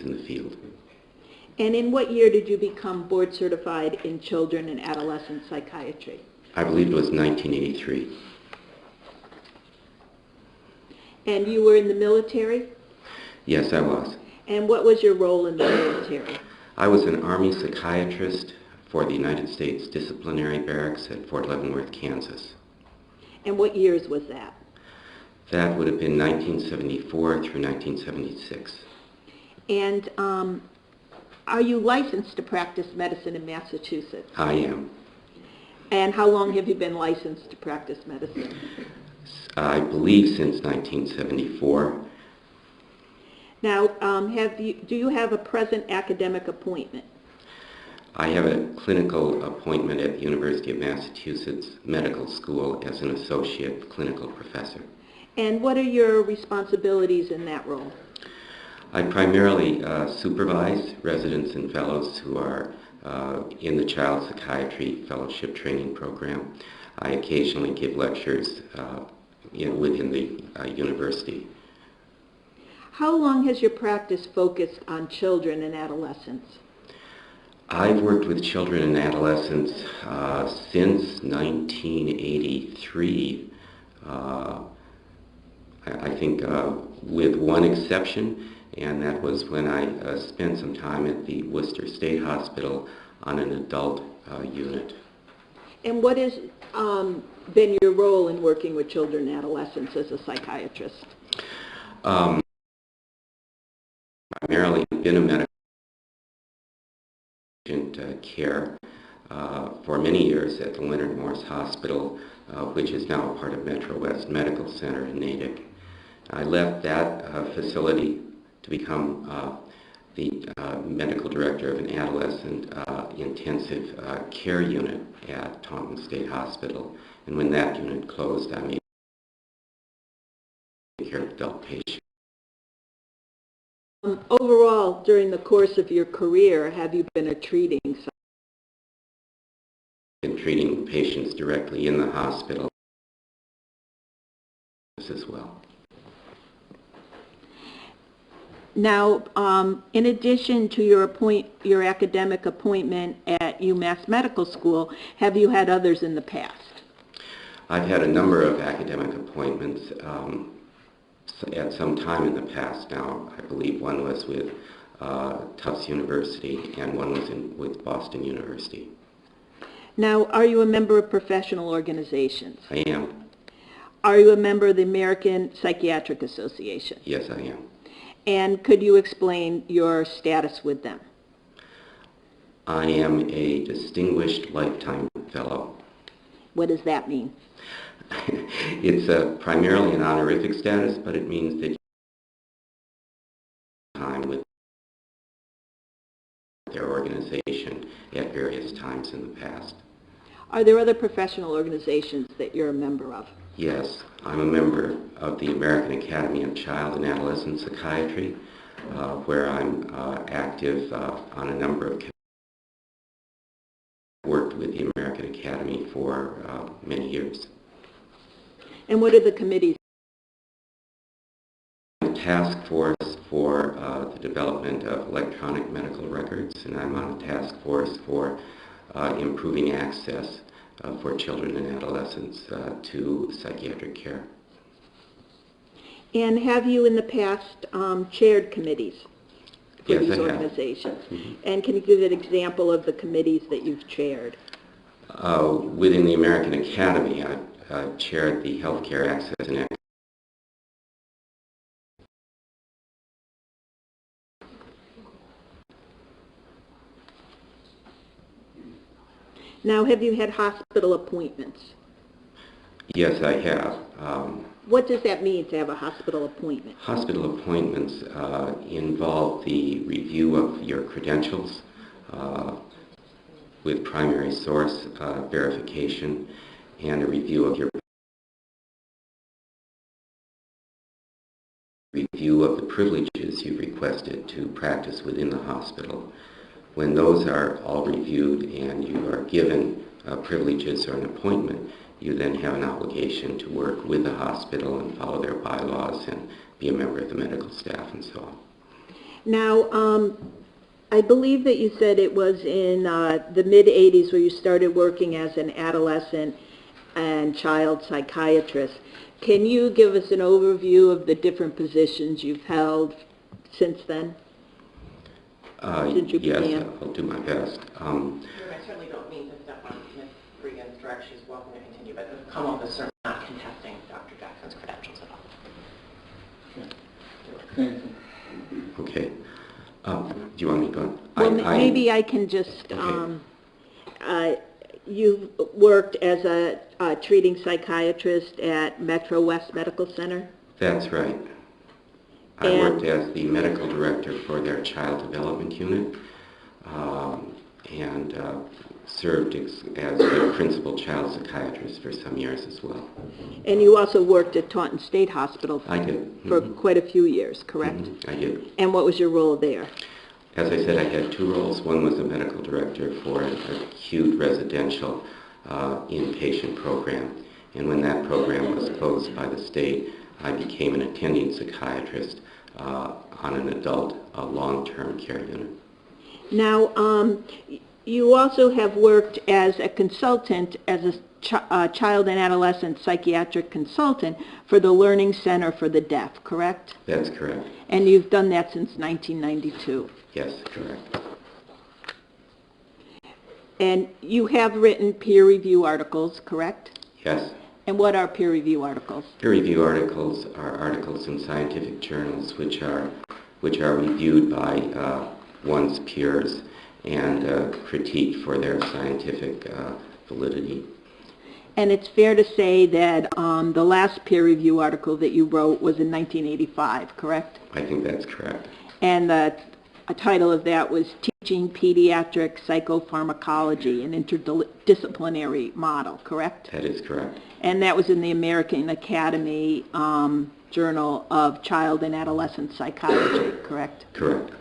in the field. And in what year did you become board certified in children and adolescent psychiatry? I believe it was 1983. And you were in the military? Yes, I was. And what was your role in the military? I was an Army psychiatrist for the United States Disciplinary Barracks at Fort Leavenworth, Kansas. And what years was that? That would have been 1974 through 1976. And are you licensed to practice medicine in Massachusetts? I am. And how long have you been licensed to practice medicine? I believe since 1974. Now, do you have a present academic appointment? I have a clinical appointment at the University of Massachusetts Medical School as an associate clinical professor. And what are your responsibilities in that role? I primarily supervise residents and fellows who are in the Child Psychiatry Fellowship Training Program. I occasionally give lectures within the university. How long has your practice focused on children and adolescents? I've worked with children and adolescents since 1983. I think with one exception, and that was when I spent some time at the Worcester State Hospital on an adult unit. And what has been your role in working with children and adolescents as a psychiatrist? Primarily been a medical patient care for many years at the Leonard Morris Hospital, which is now a part of Metro West Medical Center in Natick. I left that facility to become the medical director of an adolescent intensive care unit at Taunton State Hospital. And when that unit closed, I made care of adult patients. Overall, during the course of your career, have you been treating patients directly in the hospital as well. Now, in addition to your academic appointment at UMass Medical School, have you had others in the past? I've had a number of academic appointments at some time in the past now. I believe one was with Tufts University and one was with Boston University. Now, are you a member of professional organizations? I am. Are you a member of the American Psychiatric Association? Yes, I am. And could you explain your status with them? I am a Distinguished Lifetime Fellow. What does that mean? It's primarily an honorific status, but it means that you have time with their organization at various times in the past. Are there other professional organizations that you're a member of? Yes, I'm a member of the American Academy of Child and Adolescent Psychiatry, where I'm active on a number of committees. I've worked with the American Academy for many years. And what are the committees? I'm a task force for the development of electronic medical records, and I'm on a task force for improving access for children and adolescents to psychiatric care. And have you in the past chaired committees for these organizations? Mm-hmm. And can you give an example of the committees that you've chaired? Within the American Academy, I've chaired the Healthcare Access and Access. Now, have you had hospital appointments? Yes, I have. What does that mean, to have a hospital appointment? Hospital appointments involve the review of your credentials with primary source verification and a review of the privileges you've requested to practice within the hospital. When those are all reviewed and you are given privileges or an appointment, you then have an obligation to work with the hospital and follow their bylaws and be a member of the medical staff and so on. Now, I believe that you said it was in the mid-'80s where you started working as an adolescent and child psychiatrist. Can you give us an overview of the different positions you've held since then? Since you Yes, began? I'll do my best. I certainly don't mean to step on Ms. Regan's direct. She's welcome to continue, but the come office certainly not contesting Dr. Jackson's credentials at all. Okay. Do you want me to go on? Well, maybe I can just, Okay. you worked as a treating psychiatrist at Metro West Medical Center? That's right. I And- worked as the medical director for their child development unit and served as the principal child psychiatrist for some years as well. And you also worked at Taunton State Hospital I did. for quite a few years, correct? I did. And what was your role there? As I said, I had two roles. One was a medical director for an acute residential inpatient program. And when that program was closed by the state, I became an attending psychiatrist on an adult long-term care unit. Now, you also have worked as a consultant, as a child and adolescent psychiatric consultant for the Learning Center for the Deaf, correct? That's correct. And you've done that since 1992. Yes, correct. And you have written peer review articles, correct? Yes. And what are peer review articles? Peer review articles are articles in scientific journals which are reviewed by one's peers and critiqued for their scientific validity. And it's fair to say that the last peer review article that you wrote was in 1985, correct? I think that's correct. And the title of that was Teaching Pediatric Psychopharmacology, an Interdisciplinary Model, correct? That is correct. And that was in the American Academy Journal of Child and Adolescent Psychiatry, correct? Correct.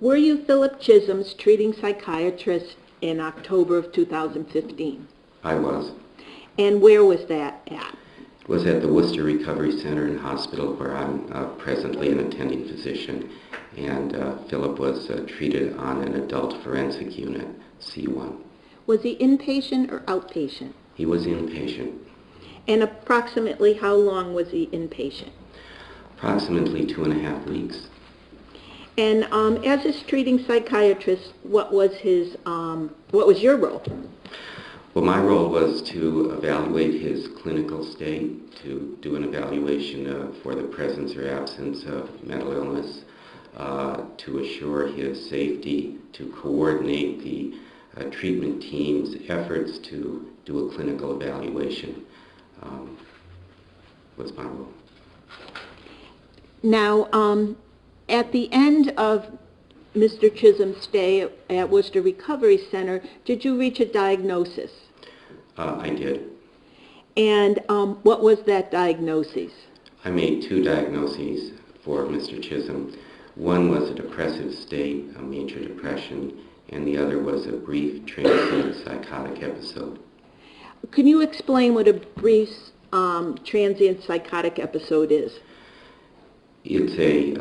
Were you Philip Chism's treating psychiatrist in October of 2015? I was. And where was that at? It was at the Worcester Recovery Center and Hospital where I'm presently an attending physician. And Philip was treated on an adult forensic unit, C1. Was he inpatient or outpatient? He was inpatient. And approximately how long was he inpatient? Approximately 2.5 weeks. And as his treating psychiatrist, what was your role? Well, my role was to evaluate his clinical state, to do an evaluation for the presence or absence of mental illness, to assure his safety, to coordinate the treatment team's efforts to do a clinical evaluation was my role. Now, at the end of Mr. Chism's stay at Worcester Recovery Center, did you reach a diagnosis? I did. And what was that diagnosis? I made 2 diagnoses for Mr. Chism. One was a depressive state, a major depression, and the other was a brief transient psychotic episode. Can you explain what a brief transient psychotic episode is? It's a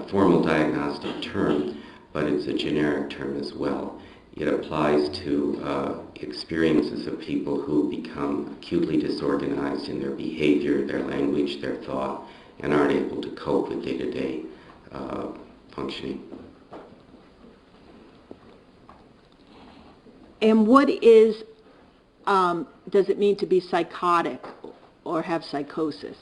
formal diagnostic term, but it's a generic term as well. It applies to experiences of people who become acutely disorganized in their behavior, their language, their thought, and aren't able to cope with day-to-day functioning. And what is, does it mean to be psychotic or have psychosis?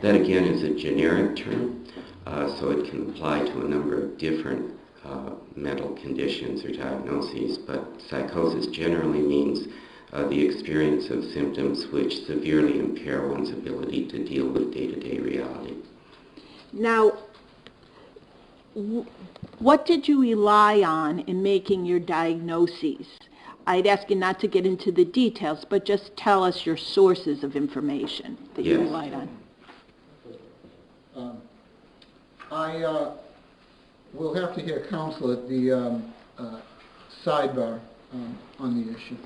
That again is a generic term, so it can apply to a number of different mental conditions or diagnoses, but psychosis generally means the experience of symptoms which severely impair one's ability to deal with day-to-day reality. Now, what did you rely on in making your diagnoses? I'd ask you not to get into the details, but just tell us your sources of information that you Yes. relied on. I will have to hear counsel at the sidebar. on the issue.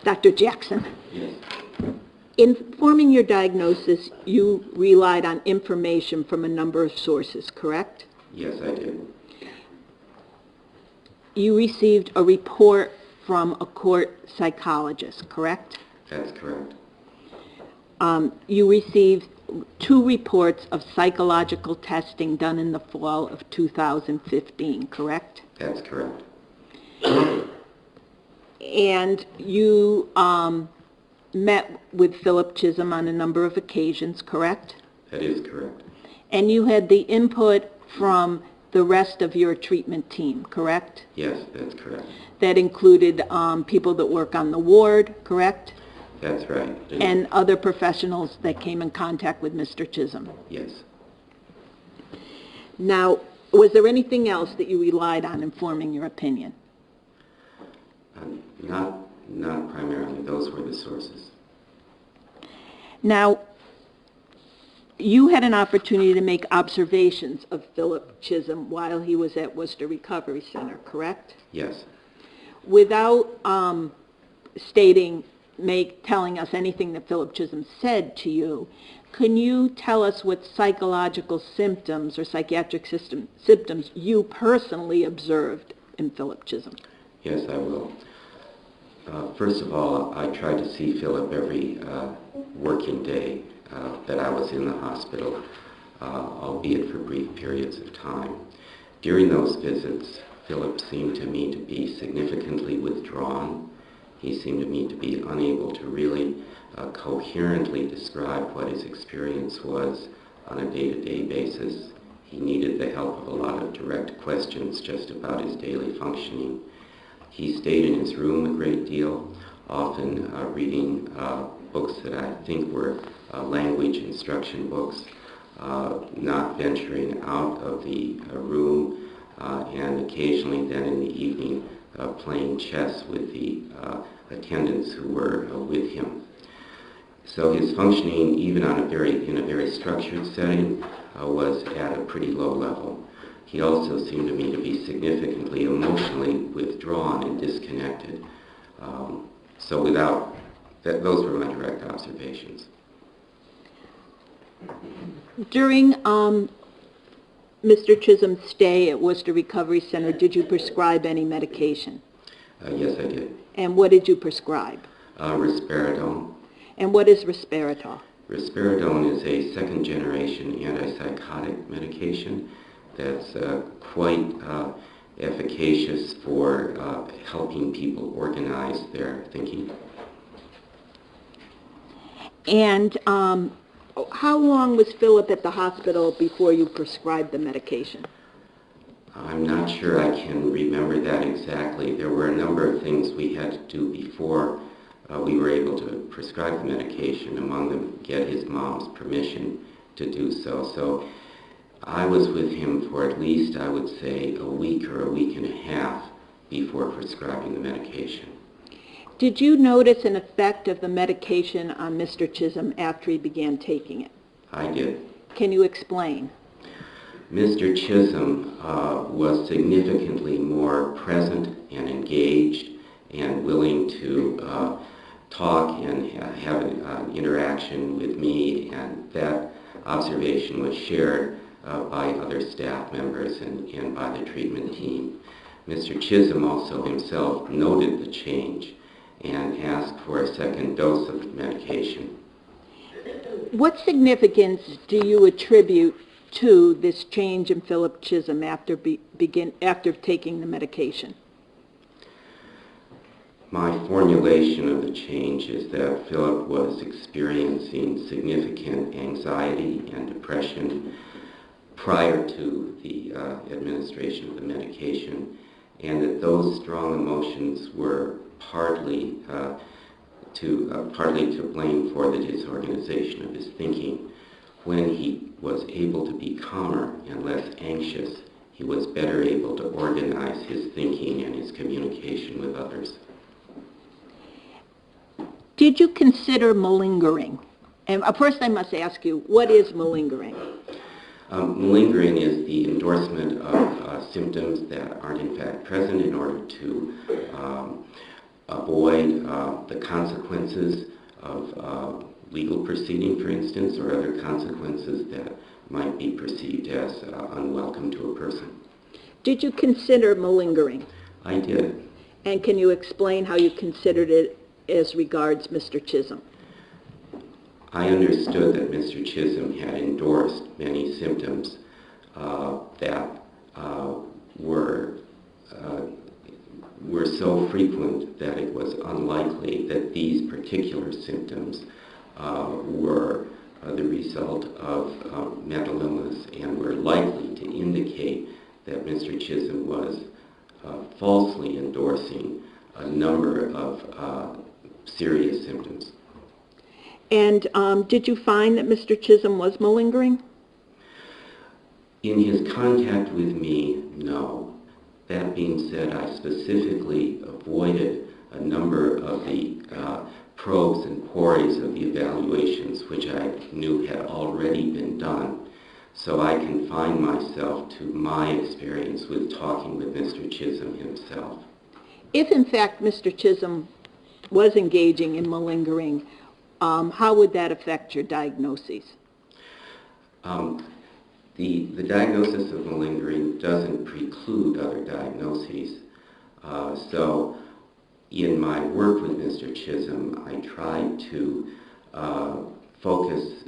Dr. Jackson, Yes. in forming your diagnosis, you relied on information from a number of sources, correct? Yes, I did. You received a report from a court psychologist, correct? That's correct. You received 2 reports of psychological testing done in the fall of 2015, correct? That's correct. And you met with Philip Chism on a number of occasions, correct? That is correct. And you had the input from the rest of your treatment team, correct? Yes, that's correct. That included people that work on the ward, correct? That's right. And other professionals that came in contact with Mr. Chism. Yes. Now, was there anything else that you relied on in forming your opinion? Not primarily. Those were the sources. Now, you had an opportunity to make observations of Philip Chism while he was at Worcester Recovery Center, correct? Yes. Without telling us anything that Philip Chism said to you, can you tell us what psychological symptoms or psychiatric symptoms you personally observed in Philip Chism? Yes, I will. First of all, I tried to see Philip every working day that I was in the hospital, albeit for brief periods of time. During those visits, Philip seemed to me to be significantly withdrawn. He seemed to me to be unable to really coherently describe what his experience was on a day-to-day basis. He needed the help of a lot of direct questions just about his daily functioning. He stayed in his room a great deal, often reading books that I think were language instruction books, not venturing out of the room, and occasionally then in the evening playing chess with the attendants who were with him. So his functioning, even in a very structured setting, was at a pretty low level. He also seemed to me to be significantly emotionally withdrawn and disconnected. Those were my direct observations. During Mr. Chism's stay at Worcester Recovery Center, did you prescribe any medication? Yes, I did. And what did you prescribe? Risperidone. And what is risperidone? Risperidone is a second-generation antipsychotic medication that's quite efficacious for helping people organize their thinking. And how long was Philip at the hospital before you prescribed the medication? I'm not sure I can remember that exactly. There were a number of things we had to do before we were able to prescribe the medication, among them get his mom's permission to do so. So I was with him for at least, I would say, a week or a week and a half before prescribing the medication. Did you notice an effect of the medication on Mr. Chism after he began taking it? I did. Can you explain? Mr. Chism was significantly more present and engaged and willing to talk and have an interaction with me, and that observation was shared by other staff members and by the treatment team. Mr. Chism also himself noted the change and asked for a second dose of the medication. What significance do you attribute to this change in Philip Chism after taking the medication? My formulation of the change is that Philip was experiencing significant anxiety and depression prior to the administration of the medication, and that those strong emotions were partly to blame for the disorganization of his thinking. When he was able to be calmer and less anxious, he was better able to organize his thinking and his communication with others. Did you consider malingering? And first I must ask you, what is malingering? Malingering is the endorsement of symptoms that aren't in fact present in order to avoid the consequences of legal proceeding, for instance, or other consequences that might be perceived as unwelcome to a person. Did you consider malingering? I did. And can you explain how you considered it as regards Mr. Chism? I understood that Mr. Chism had endorsed many symptoms that were so frequent that it was unlikely that these particular symptoms were the result of mental illness, and were likely to indicate that Mr. Chism was falsely endorsing a number of serious symptoms. And did you find that Mr. Chism was malingering? In his contact with me, no. That being said, I specifically avoided a number of the probes and queries of the evaluations which I knew had already been done. So I confined myself to my experience with talking with Mr. Chism himself. If in fact Mr. Chism was engaging in malingering, how would that affect your diagnoses? The diagnosis of malingering doesn't preclude other diagnoses. So in my work with Mr. Chism, I tried to focus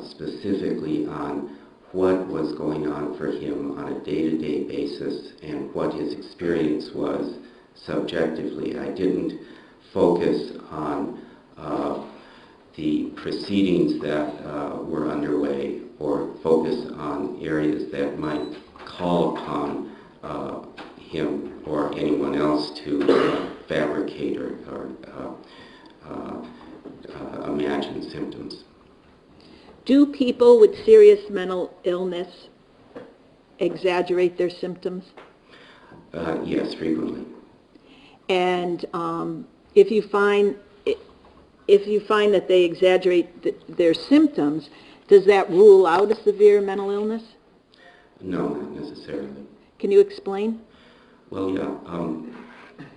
specifically on what was going on for him on a day-to-day basis and what his experience was subjectively. I didn't focus on the proceedings that were underway, or focus on areas that might call upon him or anyone else to fabricate or imagine symptoms. Do people with serious mental illness exaggerate their symptoms? Yes, frequently. And if you find that they exaggerate their symptoms, does that rule out a severe mental illness? No, not necessarily. Can you explain? Well, yeah.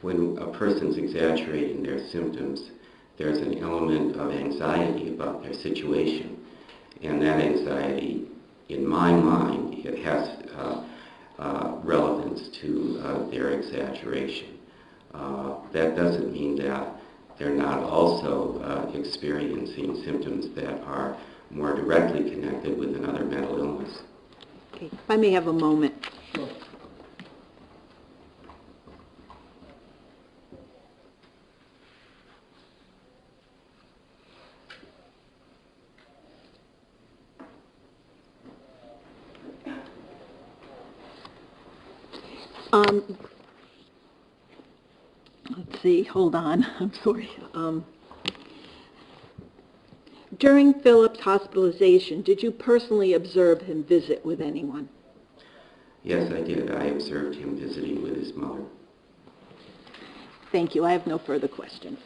When a person's exaggerating their symptoms, there's an element of anxiety about their situation. And that anxiety, in my mind, it has relevance to their exaggeration. That doesn't mean that they're not also experiencing symptoms that are more directly connected with another mental illness. Okay. If I may have a moment. Sure. Let's see, hold on, I'm sorry. During Philip's hospitalization, did you personally observe him visit with anyone? Yes, I did. I observed him visiting with his mother. Thank you, I have no further questions.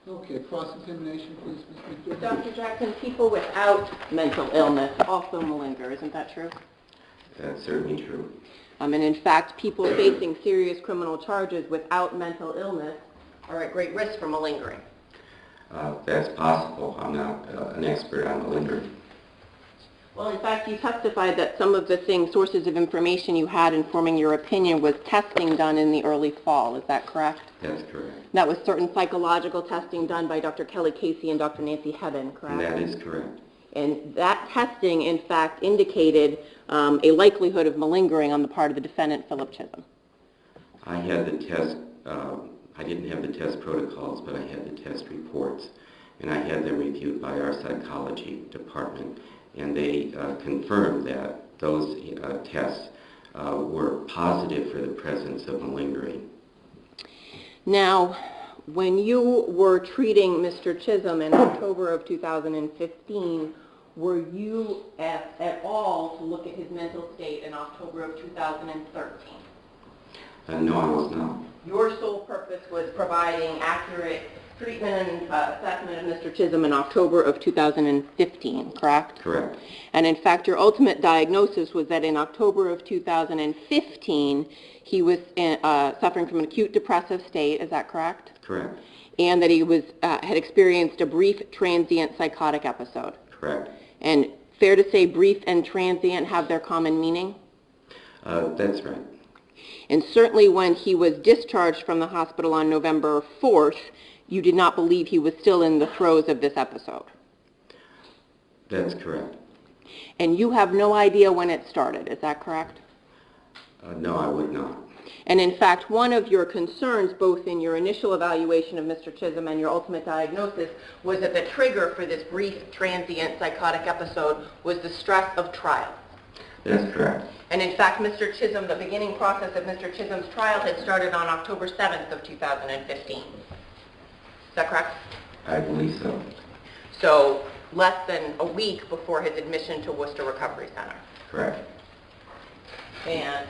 Okay, cross-examination, please, Ms. McDermott. Dr. Jackson, people without mental illness also malinger, isn't that true? That's certainly true. And in fact, people facing serious criminal charges without mental illness are at great risk for malingering. That's possible. I'm not an expert on malingering. Well, in fact, you testified that some of the sources of information you had in forming your opinion was testing done in the early fall. Is that correct? That's correct. That was certain psychological testing done by Dr. Kelly Casey and Dr. Nancy Hebben, correct? That is correct. And that testing, in fact, indicated a likelihood of malingering on the part of the defendant, Philip Chism. I had the test, I didn't have the test protocols, but I had the test reports, and I had them reviewed by our psychology department, and they confirmed that those tests were positive for the presence of malingering. Now, when you were treating Mr. Chism in October of 2015, were you asked at all to look at his mental state in October of 2013? No, I was not. Your sole purpose was providing accurate treatment and assessment of Mr. Chism in October of 2015, correct? Correct. And in fact, your ultimate diagnosis was that in October of 2015, he was suffering from an acute depressive state, is that correct? Correct. And that he was had experienced a brief transient psychotic episode. Correct. And fair to say brief and transient have their common meaning? That's right. And certainly when he was discharged from the hospital on November 4th, you did not believe he was still in the throes of this episode. That's correct. And you have no idea when it started, is that correct? No, I would not. And in fact, one of your concerns, both in your initial evaluation of Mr. Chism and your ultimate diagnosis, was that the trigger for this brief transient psychotic episode was the stress of trial. That's correct. And in fact, Mr. Chism, the beginning process of Mr. Chism's trial had started on October 7th of 2015. Is that correct? I believe so. So less than a week before his admission to Worcester Recovery Center. Correct. And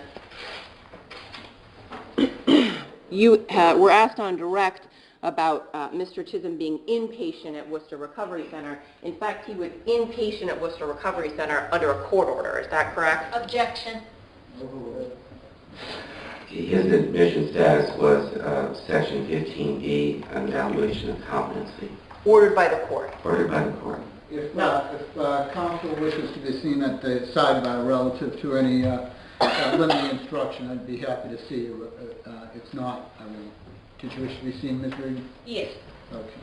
you were asked on direct about Mr. Chism being inpatient at Worcester Recovery Center. In fact, he was inpatient at Worcester Recovery Center under a court order. Is that correct? Objection. His admission status was Section 15B, an evaluation of competency. Ordered by the court. Ordered by the court. If counsel wishes to be seen at the sidebar relative to any limiting instruction, I'd be happy to see you. If not, I will. Did you wish to be seen, Ms. Regan? Yes. Okay.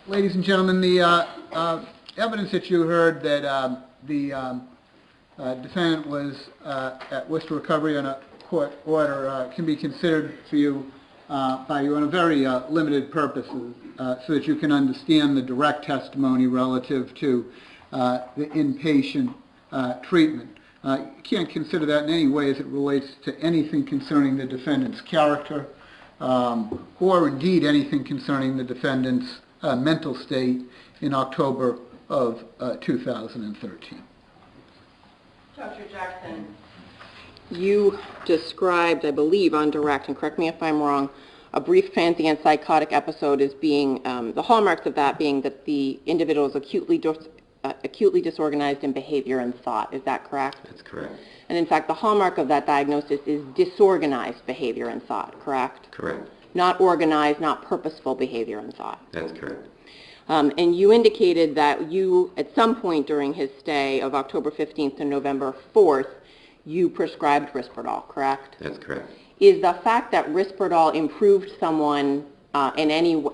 Ladies and gentlemen, the evidence that you heard that the defendant was at Worcester Recovery on a court order can be considered for you by you on a very limited purpose, so that you can understand the direct testimony relative to the inpatient treatment. You can't consider that in any way as it relates to anything concerning the defendant's character, or indeed anything concerning the defendant's mental state in October of 2013. Dr. Jackson, you described, I believe, on direct, and correct me if I'm wrong, a brief transient psychotic episode as being, the hallmarks of that being that the individual is acutely disorganized in behavior and thought. Is that correct? That's correct. And in fact, the hallmark of that diagnosis is disorganized behavior and thought, correct? Correct. Not organized, not purposeful behavior and thought. That's correct. And you indicated that you, at some point during his stay of October 15th to November 4th, you prescribed Risperdal, correct? That's correct. Is the fact that Risperdal improved someone in any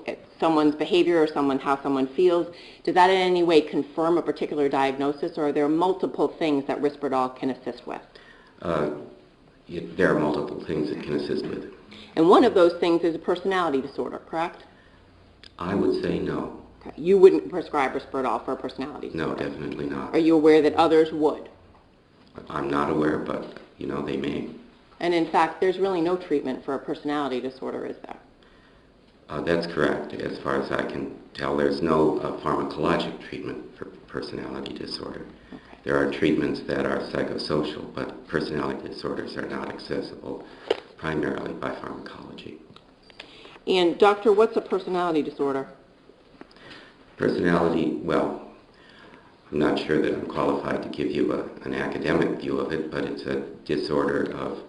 someone's behavior or how someone feels, does that in any way confirm a particular diagnosis, or are there multiple things that Risperdal can assist with? There are multiple things it can assist with. And one of those things is a personality disorder, correct? I would say no. Okay. You wouldn't prescribe Risperdal for a personality disorder? No, definitely not. Are you aware that others would? I'm not aware, but, they may. And in fact, there's really no treatment for a personality disorder, is there? That's correct. As far as I can tell, there's no pharmacologic treatment for personality disorder. Okay. There are treatments that are psychosocial, but personality disorders are not accessible primarily by pharmacology. And doctor, what's a personality disorder? Personality, well, I'm not sure that I'm qualified to give you an academic view of it, but it's a disorder of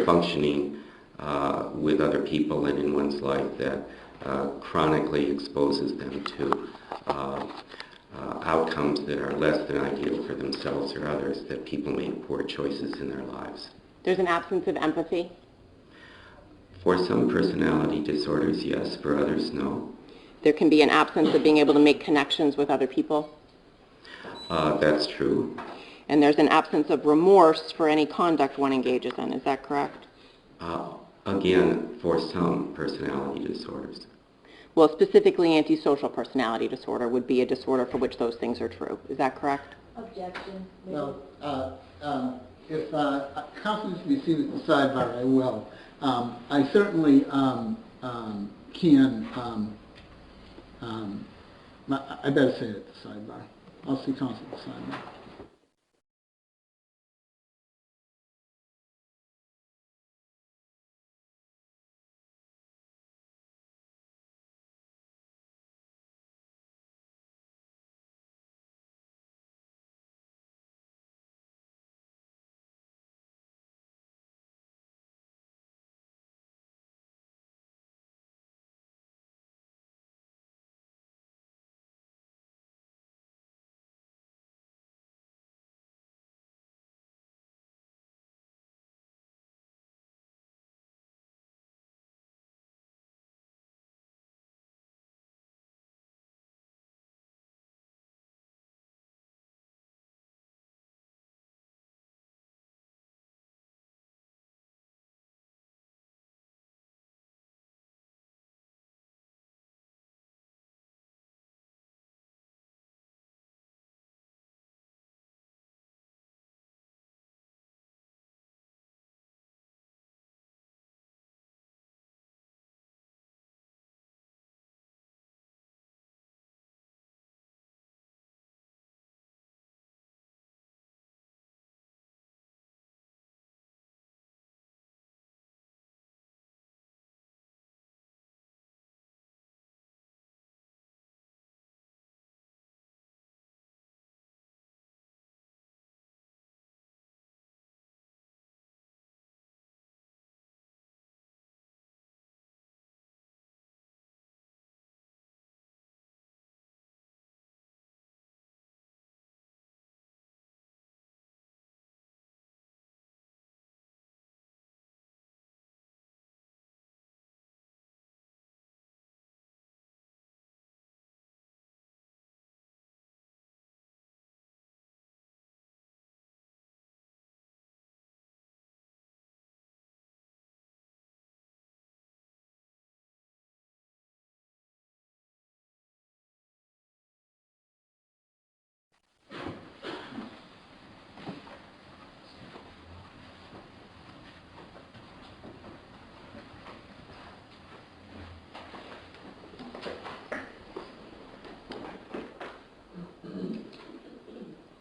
functioning with other people and in one's life that chronically exposes them to outcomes that are less than ideal for themselves or others, that people make poor choices in their lives. There's an absence of empathy? For some personality disorders, yes. For others, no. There can be an absence of being able to make connections with other people? That's true. And there's an absence of remorse for any conduct one engages in, is that correct? Again, for some personality disorders. Well, specifically antisocial personality disorder would be a disorder for which those things are true. Is that correct? Objection. Well, if counsel should be seated at the sidebar, I will. I certainly can. I better say it at the sidebar. I'll see counsel at the sidebar.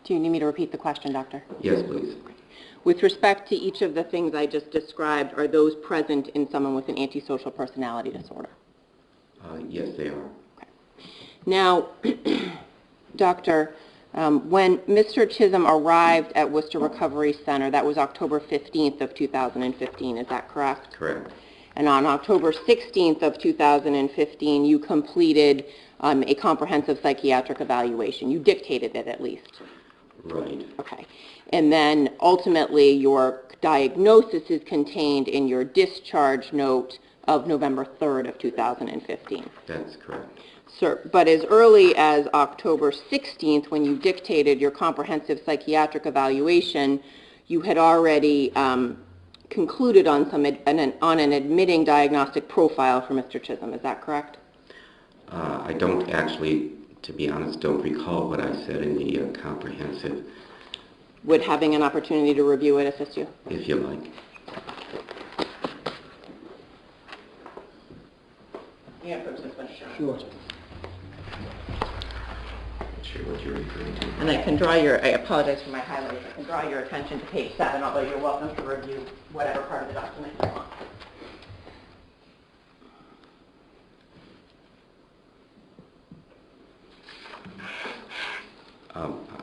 Do you need me to repeat the question, doctor? Yes, please. With respect to each of the things I just described, are those present in someone with an antisocial personality disorder? Yes, they are. Okay. Now, doctor, when Mr. Chism arrived at Worcester Recovery Center, that was October 15th of 2015, is that correct? Correct. And on October 16th of 2015, you completed a comprehensive psychiatric evaluation. You dictated it, at least. Right. Okay. And then ultimately your diagnosis is contained in your discharge note of November 3rd of 2015. That's correct. Sir, but as early as October 16th, when you dictated your comprehensive psychiatric evaluation, you had already concluded on an admitting diagnostic profile for Mr. Chism. Is that correct? I don't actually, to be honest, don't recall what I said in the comprehensive. Would having an opportunity to review it assist you? If you like. Yeah, put this one. Sure. Not sure what you're referring to. And I can draw your, I apologize for my highlights, I can draw your attention to page 7, although you're welcome to review whatever part of the document you want.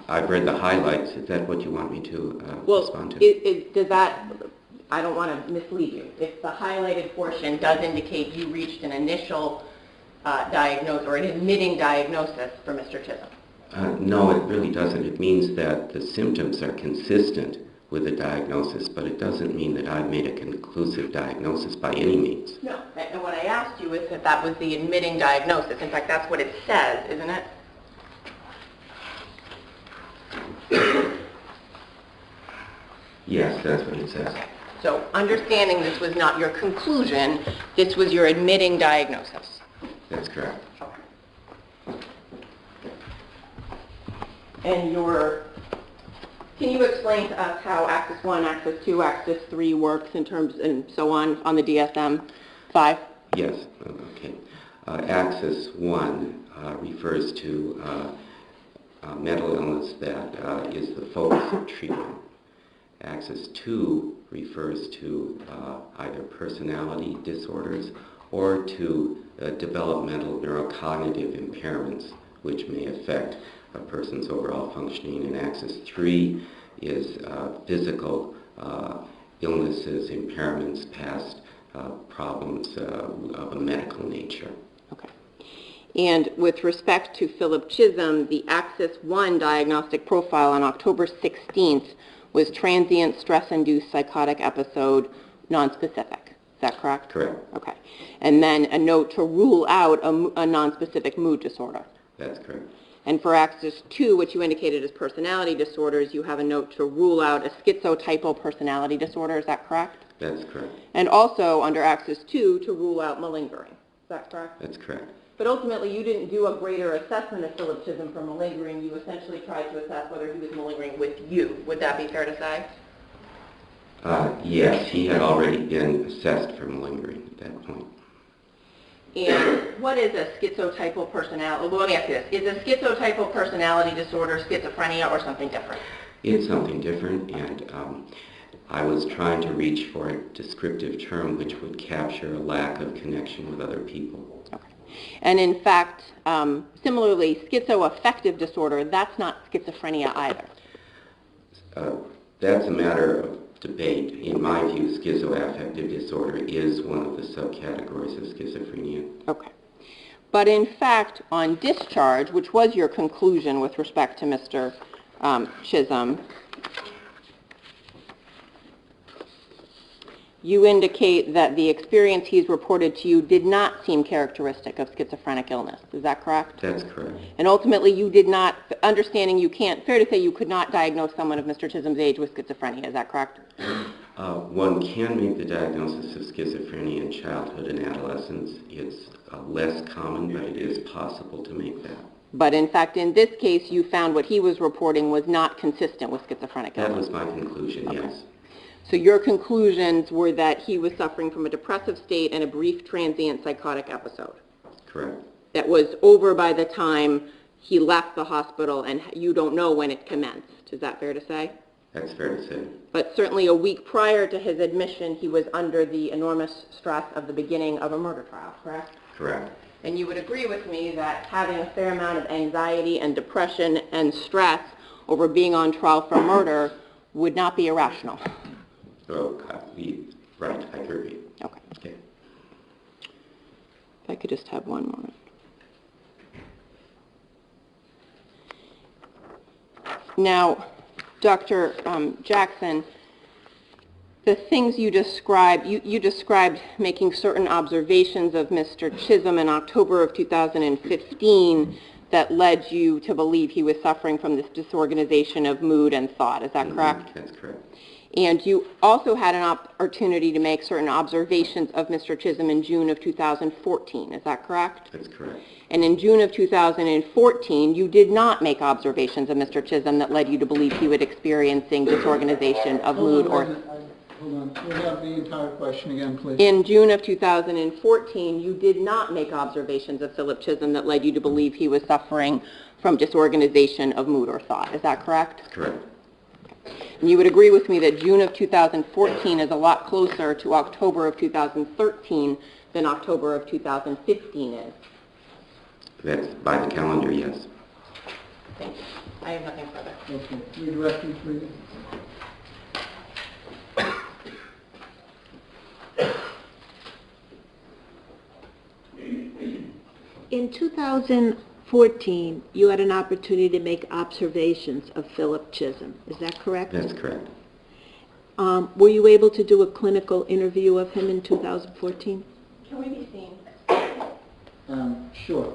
I've read the highlights. Is that what you want me to respond to? Does that, I don't want to mislead you. If the highlighted portion does indicate you reached an initial diagnosis or an admitting diagnosis for Mr. Chism. No, it really doesn't. It means that the symptoms are consistent with the diagnosis, but it doesn't mean that I've made a conclusive diagnosis by any means. No, and what I asked you is if that was the admitting diagnosis. In fact, that's what it says, isn't it? Yes, that's what it says. Okay. So understanding this was not your conclusion, this was your admitting diagnosis. That's correct. And can you explain to us how Axis 1, Axis 2, Axis 3 works in terms, and so on the DSM-5? Yes, okay. Axis 1 refers to mental illness that is the focus of treatment. Axis 2 refers to either personality disorders or to developmental neurocognitive impairments which may affect a person's overall functioning. And Axis 3 is physical illnesses, impairments, past problems of a medical nature. Okay. And with respect to Philip Chism, the Axis 1 diagnostic profile on October 16th was transient stress-induced psychotic episode, nonspecific. Is that correct? Correct. Okay. And then a note to rule out a nonspecific mood disorder. That's correct. And for Axis 2, which you indicated as personality disorders, you have a note to rule out a schizotypal personality disorder. Is that correct? That's correct. And also under Axis 2 to rule out malingering. Is that correct? That's correct. But ultimately, you didn't do a greater assessment of Philip Chism for malingering. You essentially tried to assess whether he was malingering with you. Would that be fair to say? Yes, he had already been assessed for malingering at that point. And what is a schizotypal personality? Well, let me ask you this. Is a schizotypal personality disorder schizophrenia or something different? It's something different, and I was trying to reach for a descriptive term which would capture a lack of connection with other people. Okay. And in fact, similarly, schizoaffective disorder, that's not schizophrenia either. That's a matter of debate. In my view, schizoaffective disorder is one of the subcategories of schizophrenia. Okay. But in fact, on discharge, which was your conclusion with respect to Mr. Chism, you indicate that the experience he's reported to you did not seem characteristic of schizophrenic illness. Is that correct? That's correct. And ultimately, you did not, understanding you can't, fair to say you could not diagnose someone of Mr. Chism's age with schizophrenia. Is that correct? One can make the diagnosis of schizophrenia in childhood and adolescence. It's less common, but it is possible to make that. But in fact, in this case, you found what he was reporting was not consistent with schizophrenic illness. That was my conclusion, Okay. yes. So your conclusions were that he was suffering from a depressive state and a brief transient psychotic episode. Correct. That was over by the time he left the hospital and you don't know when it commenced. Is that fair to say? That's fair to say. But certainly a week prior to his admission, he was under the enormous stress of the beginning of a murder trial, correct? Correct. And you would agree with me that having a fair amount of anxiety and depression and stress over being on trial for murder would not be irrational. Oh, right, I agree. Okay. Okay. If I could just have one moment. Now, Dr. Jackson, the things you described, you described making certain observations of Mr. Chism in October of 2015 that led you to believe he was suffering from this disorganization of mood and thought. Is that correct? That's correct. And you also had an opportunity to make certain observations of Mr. Chism in June of 2014. Is that correct? That's correct. And in June of 2014, you did not make observations of Mr. Chism that led you to believe he was experiencing disorganization of mood or... Hold on. Can we have the entire question again, please? In June of 2014, you did not make observations of Philip Chism that led you to believe he was suffering from disorganization of mood or thought. Is that correct? Correct. And you would agree with me that June of 2014 is a lot closer to October of 2013 than October of 2015 is. That's by the calendar, yes. Thank you. I have nothing further. Okay. Redirect me, please. In 2014, you had an opportunity to make observations of Philip Chism. Is that correct? That's correct. Were you able to do a clinical interview of him in 2014? Can we be seen? Sure.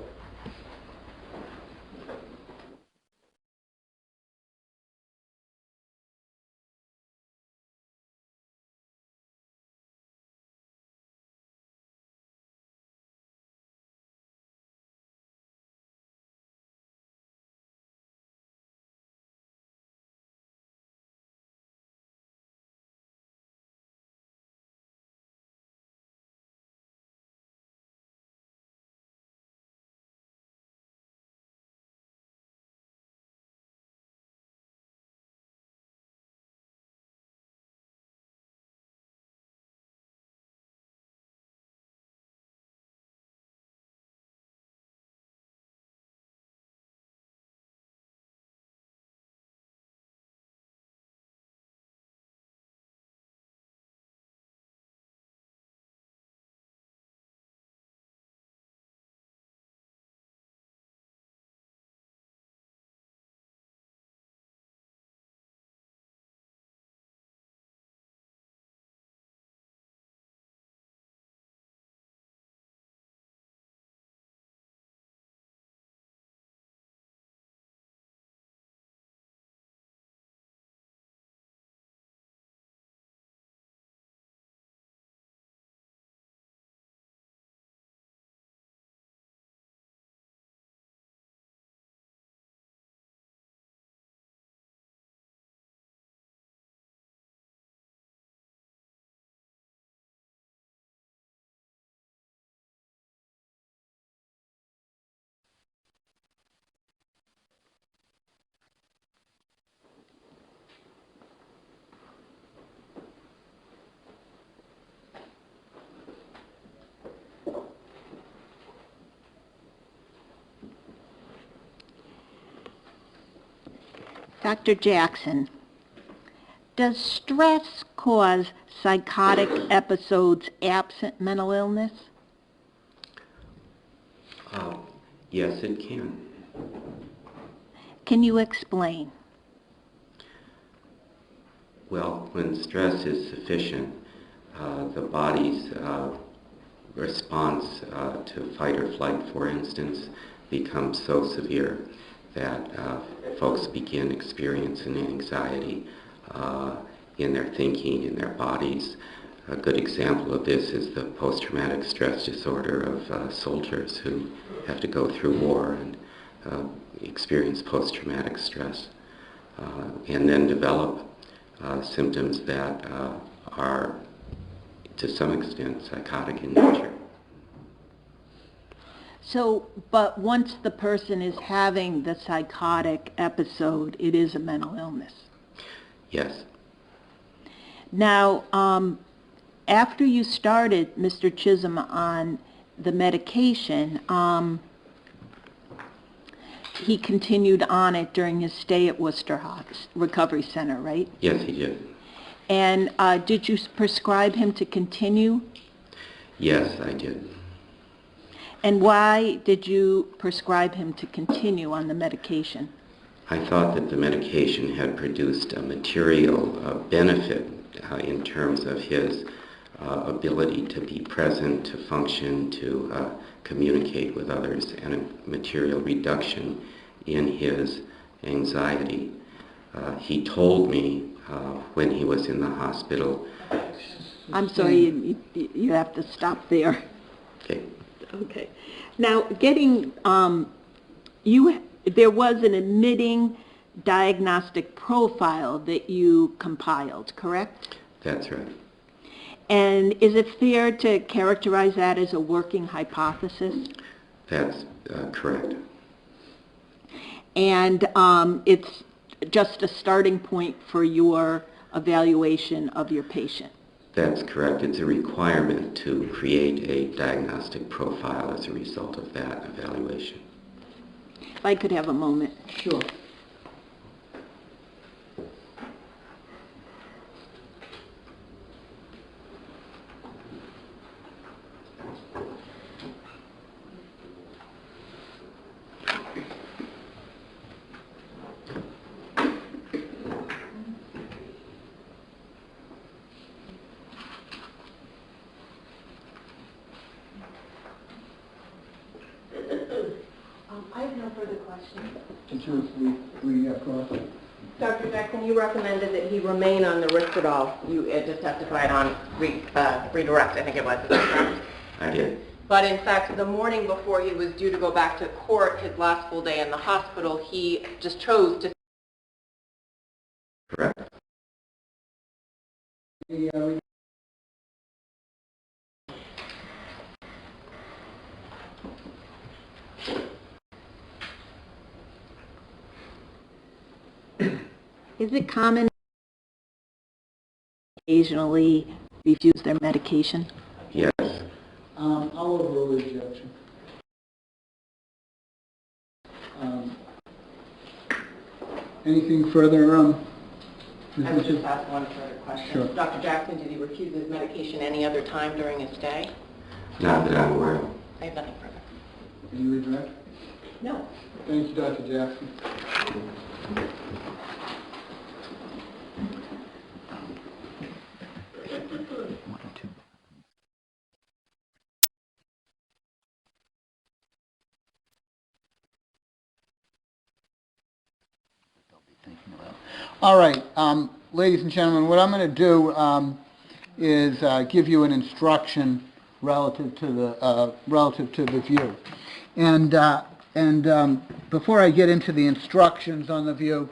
Dr. Jackson, does stress cause psychotic episodes absent mental illness? Yes, it can. Can you explain? Well, when stress is sufficient, the body's response to fight or flight, for instance, becomes so severe that folks begin experiencing anxiety in their thinking, in their bodies. A good example of this is the post-traumatic stress disorder of soldiers who have to go through war and experience post-traumatic stress and then develop symptoms that are, to some extent, psychotic in nature. So, but once the person is having the psychotic episode, it is a mental illness. Yes. Now, after you started, Mr. Chism, on the medication, he continued on it during his stay at Worcester Recovery Center, right? Yes, he did. And did you prescribe him to continue? Yes, I did. And why did you prescribe him to continue on the medication? I thought that the medication had produced a material benefit in terms of his ability to be present, to function, to communicate with others, and a material reduction in his anxiety. He told me when he was in the hospital. I'm sorry, you have to stop there. Okay. Okay. Now, there was an admitting diagnostic profile that you compiled, correct? That's right. And is it fair to characterize that as a working hypothesis? That's correct. And it's just a starting point for your evaluation of your patient? That's correct. It's a requirement to create a diagnostic profile as a result of that evaluation. If I could have a moment. Sure. I have no further questions. Dr. Jackson, you recommended that he remain on the Risperdal. You just testified on redirect, I think it was. Is that correct? I did. But in fact, the morning before he was due to go back to court, his last full day in the hospital, he just chose to... Correct. Is it common occasionally refuse their medication? Yes. I'll overrule the objection. Anything further, I would just ask one further question. Sure. Dr. Jackson, did he refuse his medication any other time during his stay? Not that I'm aware of. I have nothing further. Any redirect? No. Thank you, Dr. Jackson. All right, ladies and gentlemen, what I'm going to do is give you an instruction relative to the view, and before I get into the instructions on the view,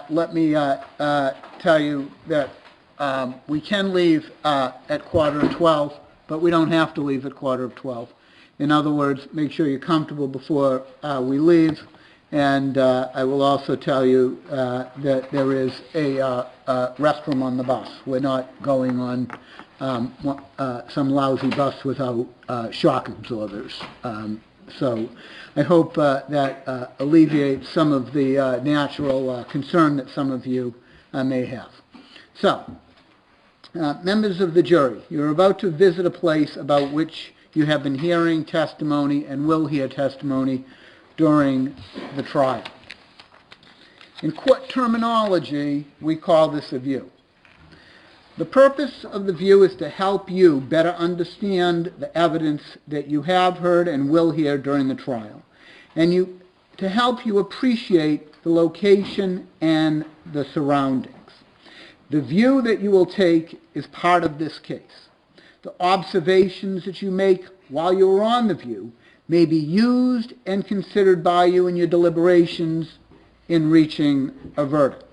let me tell you that we can leave at 11:45, but we don't have to leave at 11:45. In other words, make sure you're comfortable before we leave. And I will also tell you that there is a restroom on the bus. We're not going on some lousy bus without shock absorbers. So I hope that alleviates some of the natural concern that some of you may have. So, members of the jury, you're about to visit a place about which you have been hearing testimony and will hear testimony during the trial. In court terminology, we call this a view. The purpose of the view is to help you better understand the evidence that you have heard and will hear during the trial, and to help you appreciate the location and the surroundings. The view that you will take is part of this case. The observations that you make while you're on the view may be used and considered by you in your deliberations in reaching a verdict.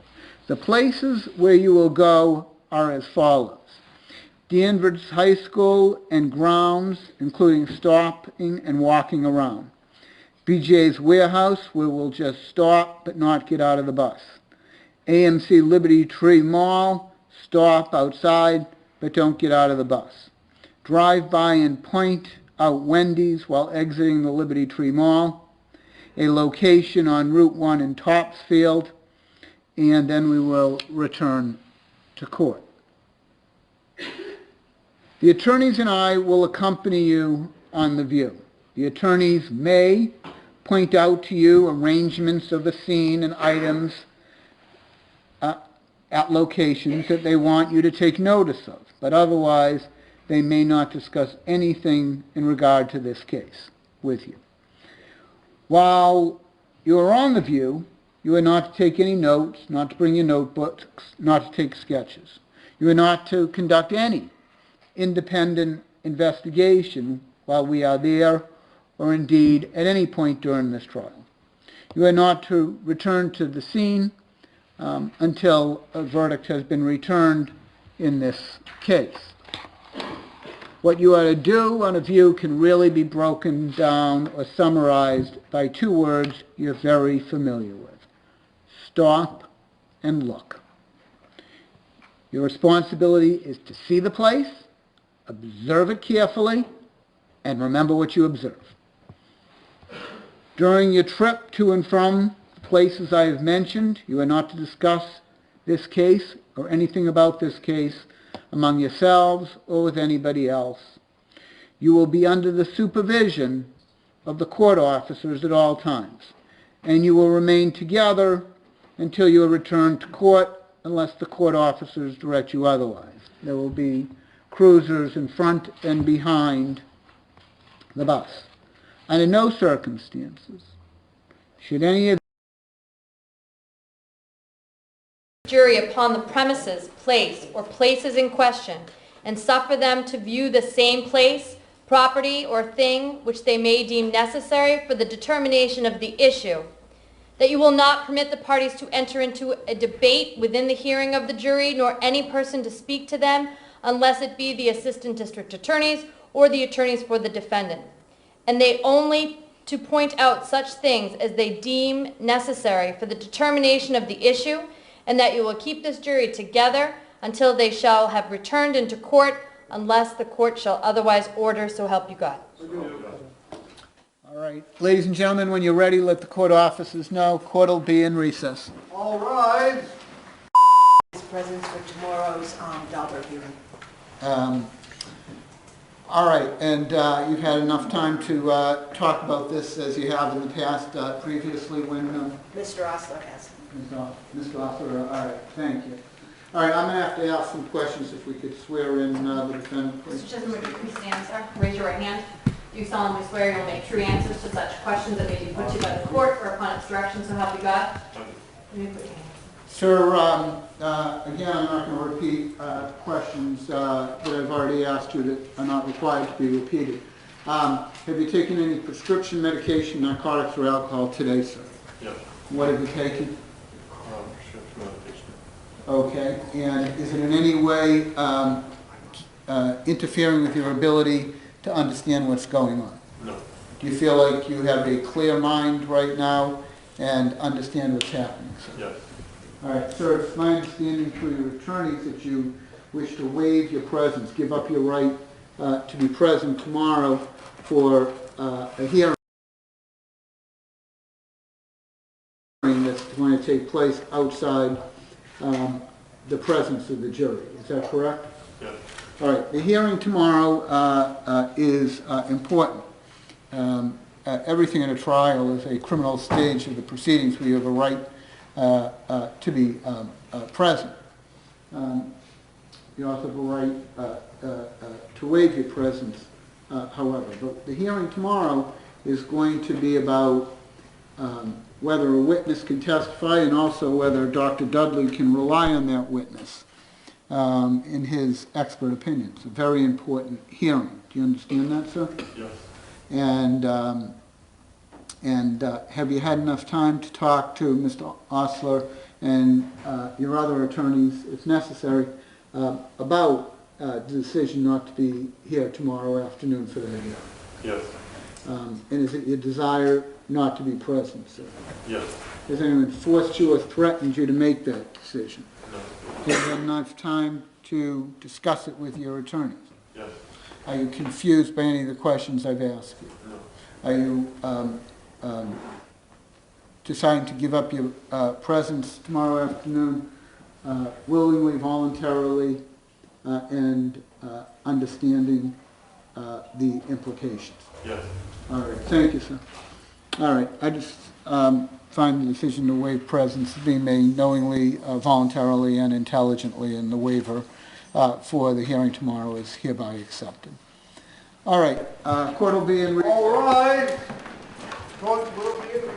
The places where you will go are as follows. Danvers High School and grounds, including stopping and walking around. BJ's Warehouse, where we'll just stop but not get out of the bus. AMC Liberty Tree Mall, stop outside but don't get out of the bus. Drive by and point out Wendy's while exiting the Liberty Tree Mall. A location on Route 1 in Topsfield, and then we will return to court. The attorneys and I will accompany you on the view. The attorneys may point out to you arrangements of the scene and items at locations that they want you to take notice of, but otherwise they may not discuss anything in regard to this case with you. While you are on the view, you are not to take any notes, not to bring your notebooks, not to take sketches. You are not to conduct any independent investigation while we are there, or indeed at any point during this trial. You are not to return to the scene until a verdict has been returned in this case. What you are to do on a view can really be broken down or summarized by two words you're very familiar with: stop and look. Your responsibility is to see the place, observe it carefully, and remember what you observe. During your trip to and from the places I have mentioned, you are not to discuss this case or anything about this case among yourselves or with anybody else. You will be under the supervision of the court officers at all times, and you will remain together until you are returned to court unless the court officers direct you otherwise. There will be cruisers in front and behind the bus. Under no circumstances should any of jury upon the premises, place, or places in question, and suffer them to view the same place, property, or thing which they may deem necessary for the determination of the issue. That you will not permit the parties to enter into a debate within the hearing of the jury, nor any person to speak to them, unless it be the assistant district attorneys or the attorneys for the defendant. And they only to point out such things as they deem necessary for the determination of the issue, and that you will keep this jury together until they shall have returned into court, unless the court shall otherwise order, so help you God. All right. Ladies and gentlemen, when you're ready, let the court officers know. Court will be in recess. All rise. Presence for tomorrow's Dauber hearing. All right, and you've had enough time to talk about this as you have in the past previously when... Mr. Osler has. Mr. Osler, all right, thank you. All right, I'm going to have to ask some questions if we could swear in the defendant, please. Mr. Chism, would you please stand, sir? Raise your right hand. Do you solemnly swear you will make true answers to such questions that may be put to you by the court or upon its direction, so help you God? You may put your hand. Sir, again, I'm not going to repeat questions that I've already asked you that are not required to be repeated. Have you taken any prescription medication, narcotics, or alcohol today, sir? Yes. What have you taken? Prescription medication. Okay, and is it in any way interfering with your ability to understand what's going on? No. Do you feel like you have a clear mind right now and understand what's happening, sir? Yes. All right, sir, it's my understanding through your attorneys that you wish to waive your presence, give up your right to be present tomorrow for a hearing that's going to take place outside the presence of the jury. Is that correct? Yes. All right, the hearing tomorrow is important. Everything in a trial is a criminal stage of the proceedings where you have a right to be present. You also have a right to waive your presence, however. But the hearing tomorrow is going to be about whether a witness can testify and also whether Dr. Dudley can rely on that witness in his expert opinion. It's a very important hearing. Do you understand that, sir? Yes. And have you had enough time to talk to Mr. Osler and your other attorneys, if necessary, about the decision not to be here tomorrow afternoon for the hearing? Yes. And is it your desire not to be present, sir? Yes. Has anyone forced you or threatened you to make that decision? No. Have you had enough time to discuss it with your attorneys? Yes. Are you confused by any of the questions I've asked you? No. Are you deciding to give up your presence tomorrow afternoon willingly, voluntarily, and understanding the implications? Yes. All right, thank you, sir. All right, I just find the decision to waive presence being made knowingly, voluntarily, and intelligently, and the waiver for the hearing tomorrow is hereby accepted. All right, court will be in... All right. Court will be in